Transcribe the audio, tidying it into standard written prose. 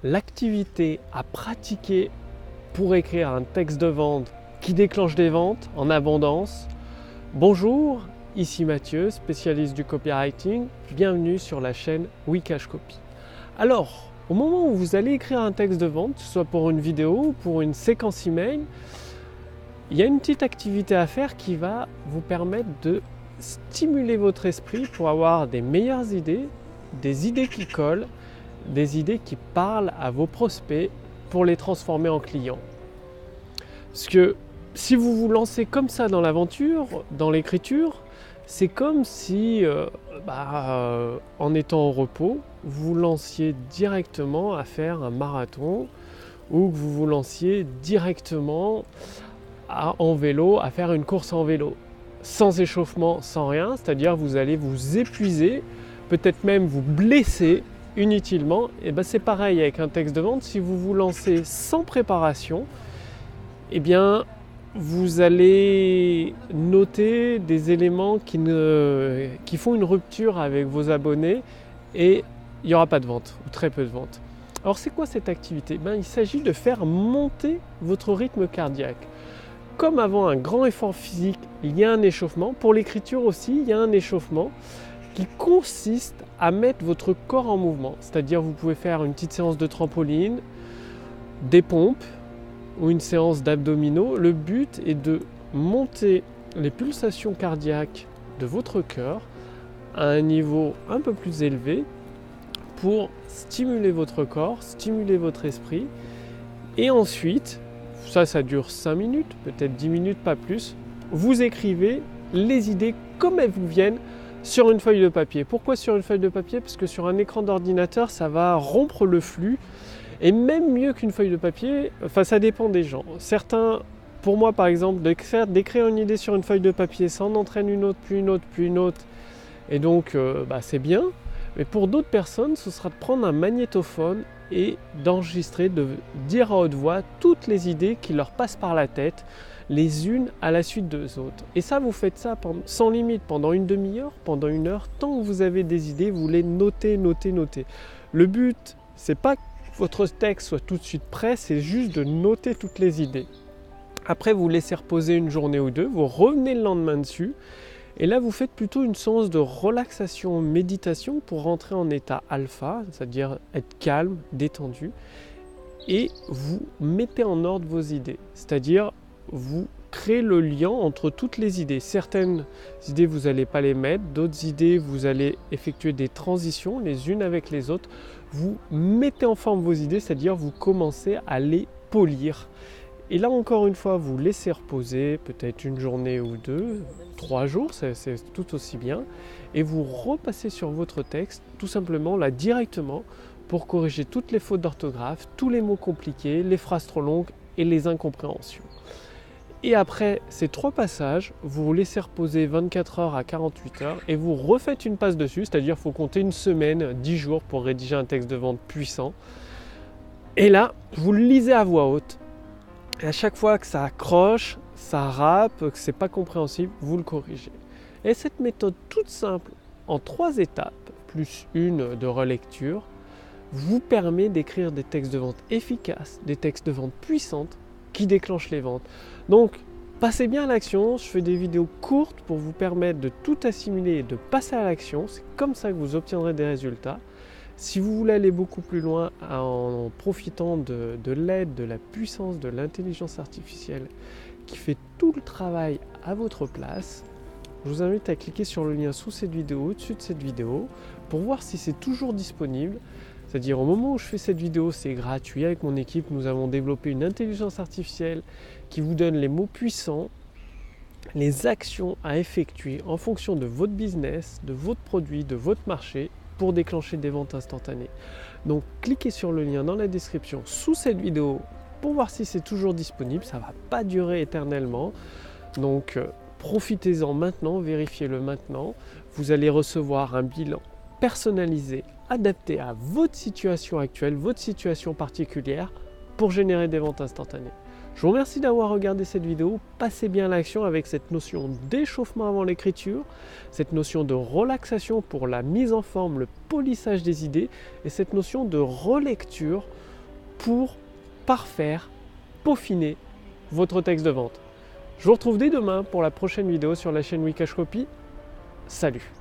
l'activité à pratiquer pour écrire un texte de vente qui déclenche des ventes en abondance. Bonjour, ici Mathieu, spécialiste du copywriting. Bienvenue sur la chaîne Wikash Copy. Alors, au moment où vous allez écrire un texte de vente, que ce soit pour une vidéo ou pour une séquence email, il y a une petite activité à faire qui va vous permettre de stimuler votre esprit pour avoir des meilleures idées, des idées qui collent, des idées qui parlent à vos prospects pour les transformer en clients. Parce que si vous vous lancez comme ça dans l'aventure, dans l'écriture, c'est comme si, en étant au repos, vous vous lanciez directement à faire un marathon ou que vous vous lanciez directement en vélo, à faire une course en vélo. Sans échauffement, sans rien, c'est-à-dire vous allez vous épuiser, peut-être même vous blesser inutilement. Et c'est pareil avec un texte de vente, si vous vous lancez sans préparation, vous allez noter des éléments qui font une rupture avec vos abonnés et il n'y aura pas de vente ou très peu de vente. Alors c'est quoi cette activité ? Il s'agit de faire monter votre rythme cardiaque. Comme avant un grand effort physique, il y a un échauffement. Pour l'écriture aussi, il y a un échauffement qui consiste à mettre votre corps en mouvement. C'est-à-dire vous pouvez faire une petite séance de trampoline, des pompes ou une séance d'abdominaux. Le but est de monter les pulsations cardiaques de votre cœur à un niveau un peu plus élevé pour stimuler votre corps, stimuler votre esprit. Et ensuite, ça dure 5 minutes, peut-être 10 minutes, pas plus. Vous écrivez les idées comme elles vous viennent sur une feuille de papier. Pourquoi sur une feuille de papier ? Parce que sur un écran d'ordinateur, ça va rompre le flux. Et même mieux qu'une feuille de papier, ça dépend des gens. Certains, pour moi par exemple, d'écrire une idée sur une feuille de papier, ça en entraîne une autre, puis une autre, puis une autre. Et donc, c'est bien. Mais pour d'autres personnes, ce sera de prendre un magnétophone et d'enregistrer, de dire à haute voix toutes les idées qui leur passent par la tête, les unes à la suite des autres. Et ça, vous faites ça sans limite, pendant une demi-heure, pendant une heure, tant que vous avez des idées, vous les notez. Le but, c'est pas que votre texte soit tout de suite prêt, c'est juste de noter toutes les idées. Après, vous laissez reposer une journée ou deux, vous revenez le lendemain dessus, et là, vous faites plutôt une séance de relaxation, méditation pour rentrer en état alpha, c'est-à-dire être calme, détendu, et vous mettez en ordre vos idées. C'est-à-dire, vous créez le lien entre toutes les idées. Certaines idées, vous n'allez pas les mettre, d'autres idées, vous allez effectuer des transitions les unes avec les autres. Vous mettez en forme vos idées, c'est-à-dire vous commencez à les polir. Et là encore une fois, vous laissez reposer peut-être une journée ou deux, 3 jours, c'est tout aussi bien. Et vous repassez sur votre texte, tout simplement là directement, pour corriger toutes les fautes d'orthographe, tous les mots compliqués, les phrases trop longues et les incompréhensions. Et après ces 3 passages, vous vous laissez reposer 24 heures à 48 heures et vous refaites une passe dessus, c'est-à-dire qu'il faut compter une semaine, 10 jours pour rédiger un texte de vente puissant. Et là, vous le lisez à voix haute. Et à chaque fois que ça accroche, ça râpe, que c'est pas compréhensible, vous le corrigez. Et cette méthode toute simple, en 3 étapes, plus une de relecture, vous permet d'écrire des textes de vente efficaces, des textes de vente puissantes qui déclenchent les ventes. Donc, passez bien à l'action. Je fais des vidéos courtes pour vous permettre de tout assimiler et de passer à l'action. C'est comme ça que vous obtiendrez des résultats. Si vous voulez aller beaucoup plus loin en profitant de l'aide, de la puissance de l'intelligence artificielle qui fait tout le travail à votre place, je vous invite à cliquer sur le lien sous cette vidéo, au-dessus de cette vidéo, pour voir si c'est toujours disponible. C'est-à-dire au moment où je fais cette vidéo, c'est gratuit. Avec mon équipe, nous avons développé une intelligence artificielle qui vous donne les mots puissants, les actions à effectuer en fonction de votre business, de votre produit, de votre marché, pour déclencher des ventes instantanées. Donc cliquez sur le lien dans la description sous cette vidéo pour voir si c'est toujours disponible. Ça ne va pas durer éternellement. Donc profitez-en maintenant, vérifiez-le maintenant. Vous allez recevoir un bilan personnalisé, adapté à votre situation actuelle, votre situation particulière pour générer des ventes instantanées. Je vous remercie d'avoir regardé cette vidéo. Passez bien à l'action avec cette notion d'échauffement avant l'écriture, cette notion de relaxation pour la mise en forme, le polissage des idées et cette notion de relecture pour parfaire, peaufiner votre texte de vente. Je vous retrouve dès demain pour la prochaine vidéo sur la chaîne Wikash Copy. Salut!